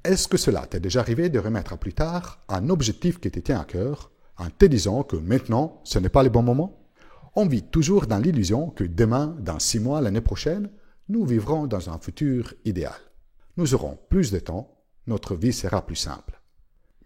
Est-ce que cela t'est déjà arrivé de remettre à plus tard un objectif qui te tient à cœur en te disant que maintenant, ce n'est pas le bon moment? On vit toujours dans l'illusion que demain, dans 6 mois, l'année prochaine, nous vivrons dans un futur idéal. Nous aurons plus de temps, notre vie sera plus simple.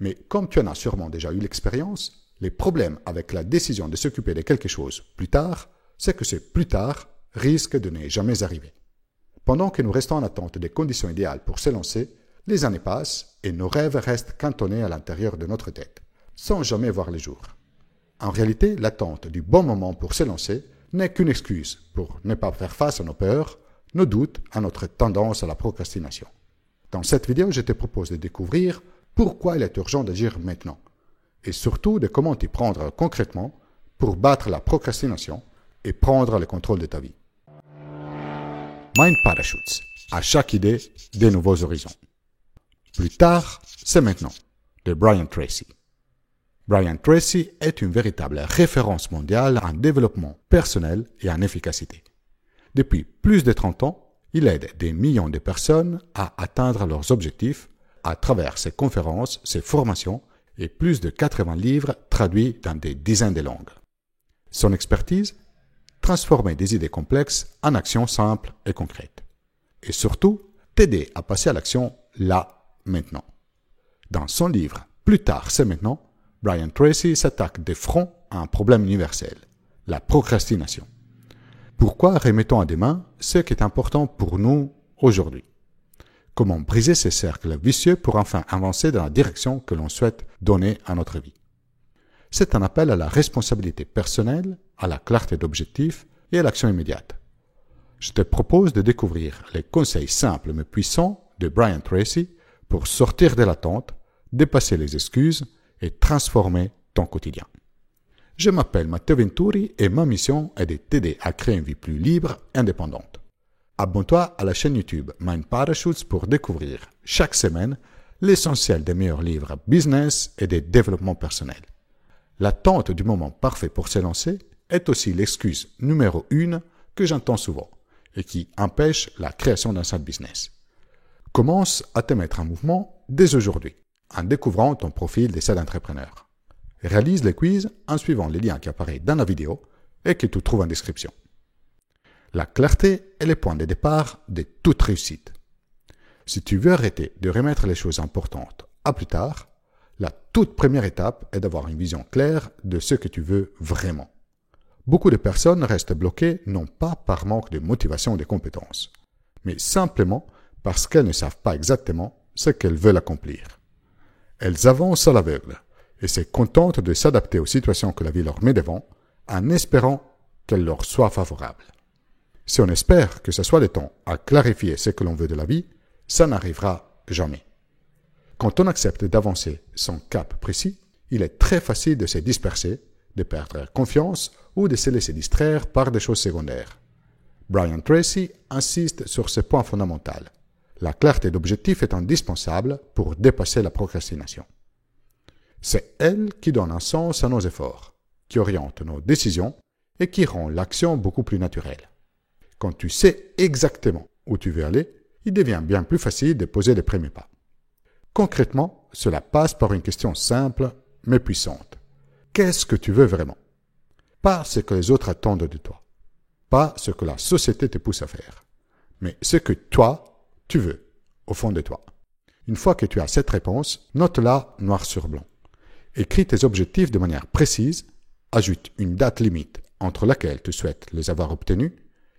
Mais comme tu en as sûrement déjà eu l'expérience, les problèmes avec la décision de s'occuper de quelque chose plus tard, c'est que ce plus tard risque de ne jamais arriver. Pendant que nous restons en attente des conditions idéales pour se lancer, les années passent et nos rêves restent cantonnés à l'intérieur de notre tête, sans jamais voir le jour. En réalité, l'attente du bon moment pour se lancer n'est qu'une excuse pour ne pas faire face à nos peurs, nos doutes, à notre tendance à la procrastination. Dans cette vidéo, je te propose de découvrir pourquoi il est urgent d'agir maintenant, et surtout de comment t'y prendre concrètement pour battre la procrastination et prendre le contrôle de ta vie. Mind Parachutes. À chaque idée, des nouveaux horizons. Plus tard, c'est maintenant, de Brian Tracy. Brian Tracy est une véritable référence mondiale en développement personnel et en efficacité. Depuis plus de 30 ans, il aide des millions de personnes à atteindre leurs objectifs à travers ses conférences, ses formations et plus de 80 livres traduits dans des dizaines de langues. Son expertise? Transformer des idées complexes en actions simples et concrètes. Et surtout, t'aider à passer à l'action là, maintenant. Dans son livre « Plus tard, c'est maintenant », Brian Tracy s'attaque de front à un problème universel, la procrastination. Pourquoi remettons à demain ce qui est important pour nous aujourd'hui? Comment briser ces cercles vicieux pour enfin avancer dans la direction que l'on souhaite donner à notre vie? C'est un appel à la responsabilité personnelle, à la clarté d'objectifs et à l'action immédiate. Je te propose de découvrir les conseils simples mais puissants de Brian Tracy pour sortir de l'attente, dépasser les excuses et transformer ton quotidien. Je m'appelle Matteo Venturi et ma mission est de t'aider à créer une vie plus libre et indépendante. Abonne-toi à la chaîne YouTube Mind Parachutes pour découvrir chaque semaine l'essentiel des meilleurs livres business et de développement personnel. L'attente du moment parfait pour se lancer est aussi l'excuse numéro 1 que j'entends souvent et qui empêche la création d'un side business. Commence à te mettre en mouvement dès aujourd'hui en découvrant ton profil d'essai d'entrepreneur. Réalise les quiz en suivant les liens qui apparaissent dans la vidéo et que tu trouves en description. La clarté est le point de départ de toute réussite. Si tu veux arrêter de remettre les choses importantes à plus tard, la toute première étape est d'avoir une vision claire de ce que tu veux vraiment. Beaucoup de personnes restent bloquées non pas par manque de motivation ou de compétences, mais simplement parce qu'elles ne savent pas exactement ce qu'elles veulent accomplir. Elles avancent à l'aveugle et se contentent de s'adapter aux situations que la vie leur met devant en espérant qu'elles leur soient favorables. Si on espère que ce soit le temps à clarifier ce que l'on veut de la vie, ça n'arrivera jamais. Quand on accepte d'avancer son cap précis, il est très facile de se disperser, de perdre confiance ou de se laisser distraire par des choses secondaires. Brian Tracy insiste sur ce point fondamental. La clarté d'objectif est indispensable pour dépasser la procrastination. C'est elle qui donne un sens à nos efforts, qui oriente nos décisions et qui rend l'action beaucoup plus naturelle. Quand tu sais exactement où tu veux aller, il devient bien plus facile de poser les premiers pas. Concrètement, cela passe par une question simple mais puissante. Qu'est-ce que tu veux vraiment? Pas ce que les autres attendent de toi, pas ce que la société te pousse à faire, mais ce que toi, tu veux, au fond de toi. Une fois que tu as cette réponse, note-la noir sur blanc. Écris tes objectifs de manière précise, ajoute une date limite entre laquelle tu souhaites les avoir obtenus,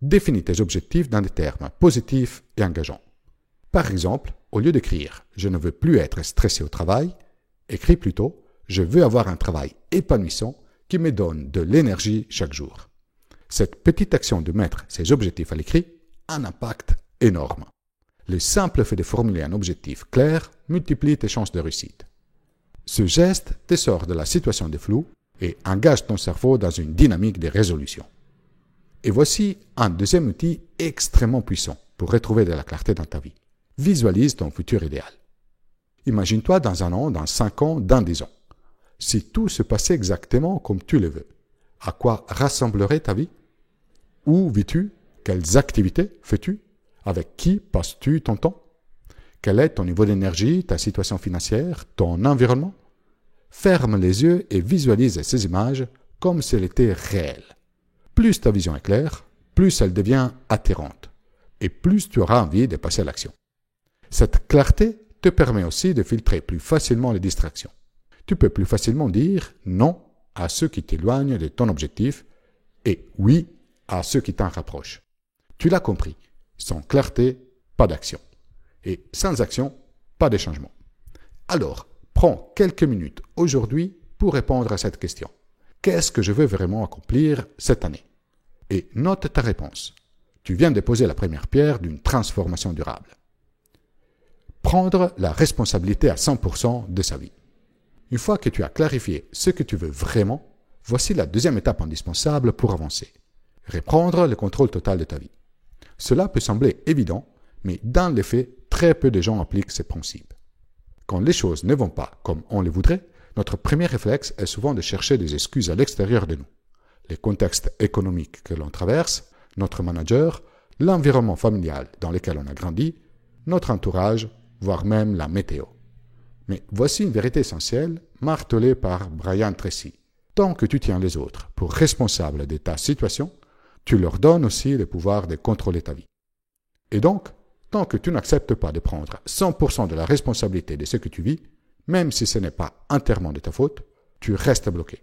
définis tes objectifs dans des termes positifs et engageants. Par exemple, au lieu d'écrire « Je ne veux plus être stressé au travail », écris plutôt « Je veux avoir un travail épanouissant qui me donne de l'énergie chaque jour ». Cette petite action de mettre ces objectifs à l'écrit a un impact énorme. Le simple fait de formuler un objectif clair multiplie tes chances de réussite. Ce geste te sort de la situation de flou et engage ton cerveau dans une dynamique de résolution. Et voici un deuxième outil extrêmement puissant pour retrouver de la clarté dans ta vie. Visualise ton futur idéal. Imagine-toi dans 1 an, dans 5 ans, dans 10 ans. Si tout se passait exactement comme tu le veux, à quoi rassemblerait ta vie? Où vis-tu? Quelles activités fais-tu? Avec qui passes-tu ton temps? Quel est ton niveau d'énergie, ta situation financière, ton environnement? Ferme les yeux et visualise ces images comme si elles étaient réelles. Plus ta vision est claire, plus elle devient attirante et plus tu auras envie de passer à l'action. Cette clarté te permet aussi de filtrer plus facilement les distractions. Tu peux plus facilement dire non à ceux qui t'éloignent de ton objectif et oui à ceux qui t'en rapprochent. Tu l'as compris, sans clarté, pas d'action. Et sans action, pas de changement. Alors, prends quelques minutes aujourd'hui pour répondre à cette question. Qu'est-ce que je veux vraiment accomplir cette année? Et note ta réponse. Tu viens de poser la première pierre d'une transformation durable. Prendre la responsabilité à 100% de sa vie. Une fois que tu as clarifié ce que tu veux vraiment, voici la deuxième étape indispensable pour avancer. Reprendre le contrôle total de ta vie. Cela peut sembler évident, mais dans les faits, très peu de gens appliquent ces principes. Quand les choses ne vont pas comme on les voudrait, notre premier réflexe est souvent de chercher des excuses à l'extérieur de nous. Les contextes économiques que l'on traverse, notre manager, l'environnement familial dans lequel on a grandi, notre entourage, voire même la météo. Mais voici une vérité essentielle, martelée par Brian Tracy. Tant que tu tiens les autres pour responsables de ta situation, tu leur donnes aussi le pouvoir de contrôler ta vie. Et donc, tant que tu n'acceptes pas de prendre 100% de la responsabilité de ce que tu vis, même si ce n'est pas entièrement de ta faute, tu restes bloqué.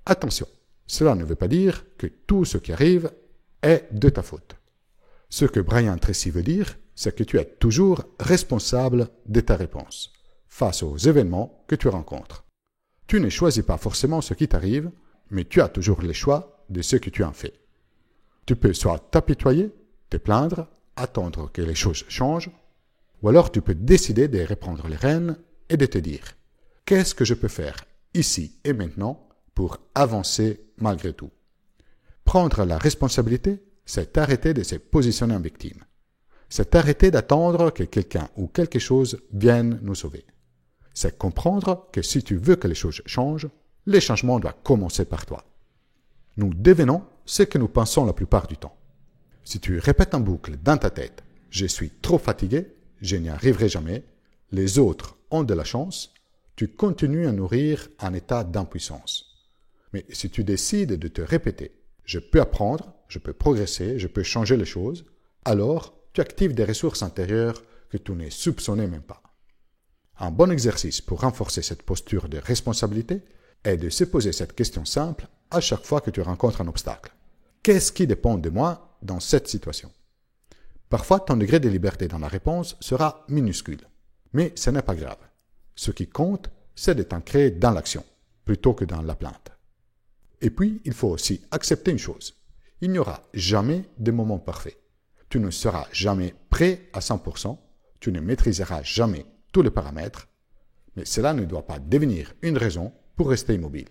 Attention, cela ne veut pas dire que tout ce qui arrive est de ta faute. Ce que Brian Tracy veut dire, c'est que tu es toujours responsable de ta réponse face aux événements que tu rencontres. Tu ne choisis pas forcément ce qui t'arrive, mais tu as toujours le choix de ce que tu en fais. Tu peux soit t'apitoyer, te plaindre, attendre que les choses changent, ou alors tu peux décider de reprendre les rênes et de te dire « Qu'est-ce que je peux faire ici et maintenant pour avancer malgré tout ?» Prendre la responsabilité, c'est arrêter de se positionner en victime. C'est arrêter d'attendre que quelqu'un ou quelque chose vienne nous sauver. C'est comprendre que si tu veux que les choses changent, les changements doivent commencer par toi. Nous devenons ce que nous pensons la plupart du temps. Si tu répètes en boucle dans ta tête « Je suis trop fatigué, je n'y arriverai jamais, les autres ont de la chance », tu continues à nourrir un état d'impuissance. Mais si tu décides de te répéter « Je peux apprendre, je peux progresser, je peux changer les choses », alors tu actives des ressources intérieures que tu ne soupçonnais même pas. Un bon exercice pour renforcer cette posture de responsabilité est de se poser cette question simple à chaque fois que tu rencontres un obstacle. Qu'est-ce qui dépend de moi dans cette situation? Parfois, ton degré de liberté dans la réponse sera minuscule, mais ce n'est pas grave. Ce qui compte, c'est de t'ancrer dans l'action, plutôt que dans la plainte. Et puis, il faut aussi accepter une chose. Il n'y aura jamais de moment parfait. Tu ne seras jamais prêt à 100%, tu ne maîtriseras jamais tous les paramètres, mais cela ne doit pas devenir une raison pour rester immobile.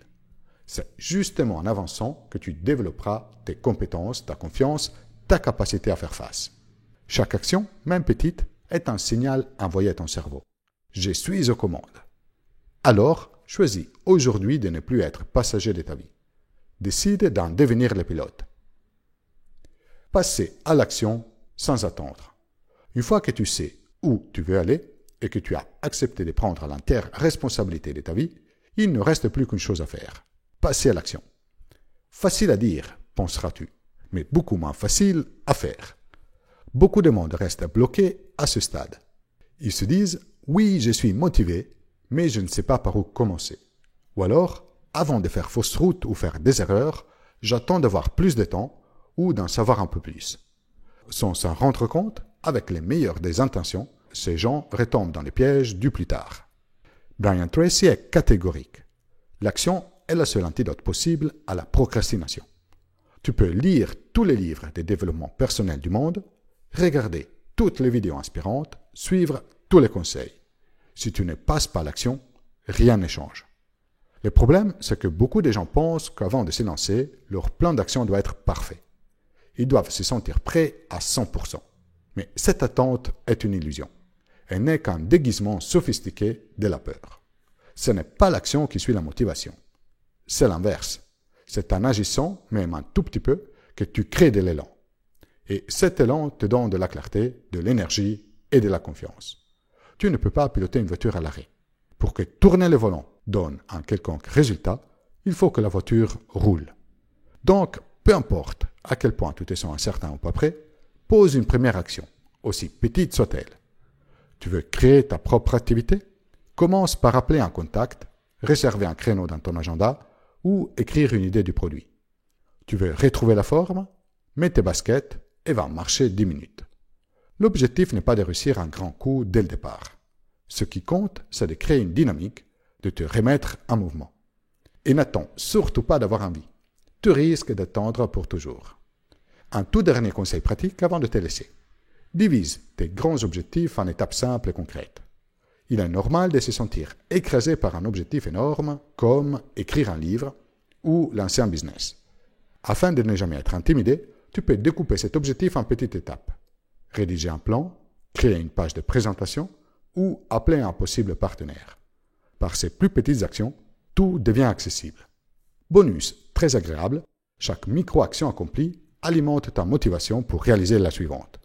C'est justement en avançant que tu développeras tes compétences, ta confiance, ta capacité à faire face. Chaque action, même petite, est un signal envoyé à ton cerveau. Je suis aux commandes. Alors, choisis aujourd'hui de ne plus être passager de ta vie. Décide d'en devenir le pilote. Passer à l'action sans attendre. Une fois que tu sais où tu veux aller et que tu as accepté de prendre l'entière responsabilité de ta vie, il ne reste plus qu'une chose à faire. Passer à l'action. Facile à dire, penseras-tu, mais beaucoup moins facile à faire. Beaucoup de monde reste bloqué à ce stade. Ils se disent « Oui, je suis motivé, mais je ne sais pas par où commencer. » Ou alors, avant de faire fausse route ou faire des erreurs, j'attends d'avoir plus de temps ou d'en savoir un peu plus. Sans s'en rendre compte, avec les meilleures des intentions, ces gens retombent dans les pièges du plus tard. Brian Tracy est catégorique. L'action est le seul antidote possible à la procrastination. Tu peux lire tous les livres de développement personnel du monde, regarder toutes les vidéos inspirantes, suivre tous les conseils. Si tu ne passes pas à l'action, rien ne change. Le problème, c'est que beaucoup de gens pensent qu'avant de se lancer, leur plan d'action doit être parfait. Ils doivent se sentir prêts à 100%. Mais cette attente est une illusion. Elle n'est qu'un déguisement sophistiqué de la peur. Ce n'est pas l'action qui suit la motivation. C'est l'inverse. C'est en agissant, même un tout petit peu, que tu crées de l'élan. Et cet élan te donne de la clarté, de l'énergie et de la confiance. tu ne peux pas piloter une voiture à l'arrêt. Pour que tourner le volant donne un quelconque résultat, il faut que la voiture roule. Donc, peu importe à quel point tu te sens incertain ou pas prêt, pose une première action, aussi petite soit-elle. Tu veux créer ta propre activité? Commence par appeler un contact, réserver un créneau dans ton agenda ou écrire une idée du produit. Tu veux retrouver la forme? Mets tes baskets et va marcher 10 minutes. L'objectif n'est pas de réussir un grand coup dès le départ. Ce qui compte, c'est de créer une dynamique, de te remettre en mouvement. Et n'attends surtout pas d'avoir envie. Tu risques d'attendre pour toujours. Un tout dernier conseil pratique avant de te laisser. Divise tes grands objectifs en étapes simples et concrètes. Il est normal de se sentir écrasé par un objectif énorme comme écrire un livre ou lancer un business. Afin de ne jamais être intimidé, tu peux découper cet objectif en petites étapes. Rédiger un plan, créer une page de présentation ou appeler un possible partenaire. Par ces plus petites actions, tout devient accessible. Bonus très agréable, chaque micro-action accomplie alimente ta motivation pour réaliser la suivante.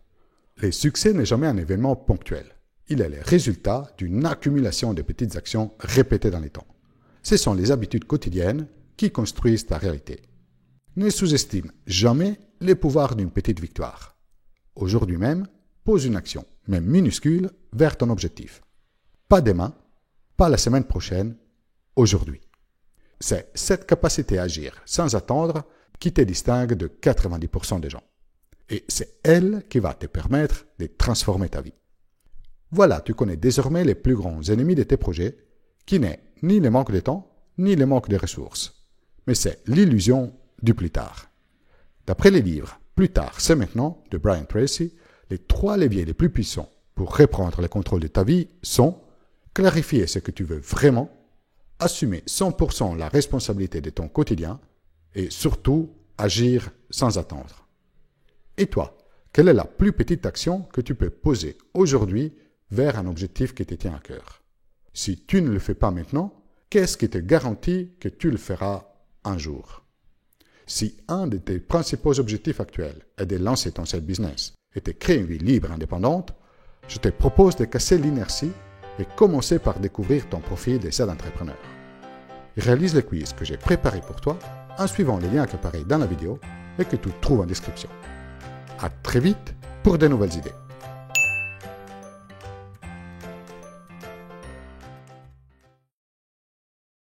Le succès n'est jamais un événement ponctuel. Il est le résultat d'une accumulation de petites actions répétées dans le temps. Ce sont les habitudes quotidiennes qui construisent ta réalité. Ne sous-estime jamais le pouvoir d'une petite victoire. Aujourd'hui même, pose une action, même minuscule, vers ton objectif. Pas demain, pas la semaine prochaine, aujourd'hui. C'est cette capacité à agir sans attendre qui te distingue de 90% des gens. Et c'est elle qui va te permettre de transformer ta vie. Voilà, tu connais désormais les plus grands ennemis de tes projets, qui n'est ni le manque de temps, ni le manque de ressources, mais c'est l'illusion du plus tard. D'après les livres « Plus tard, c'est maintenant » de Brian Tracy, les 3 leviers les plus puissants pour reprendre le contrôle de ta vie sont clarifier ce que tu veux vraiment, assumer 100% la responsabilité de ton quotidien et surtout agir sans attendre. Et toi, quelle est la plus petite action que tu peux poser aujourd'hui vers un objectif qui te tient à cœur? Si tu ne le fais pas maintenant, qu'est-ce qui te garantit que tu le feras un jour? Si un de tes principaux objectifs actuels est de lancer ton side business et de créer une vie libre et indépendante, je te propose de casser l'inertie et commencer par découvrir ton profil de side entrepreneur. Réalise le quiz que j'ai préparé pour toi en suivant les liens qui apparaissent dans la vidéo et que tu trouves en description. À très vite pour de nouvelles idées.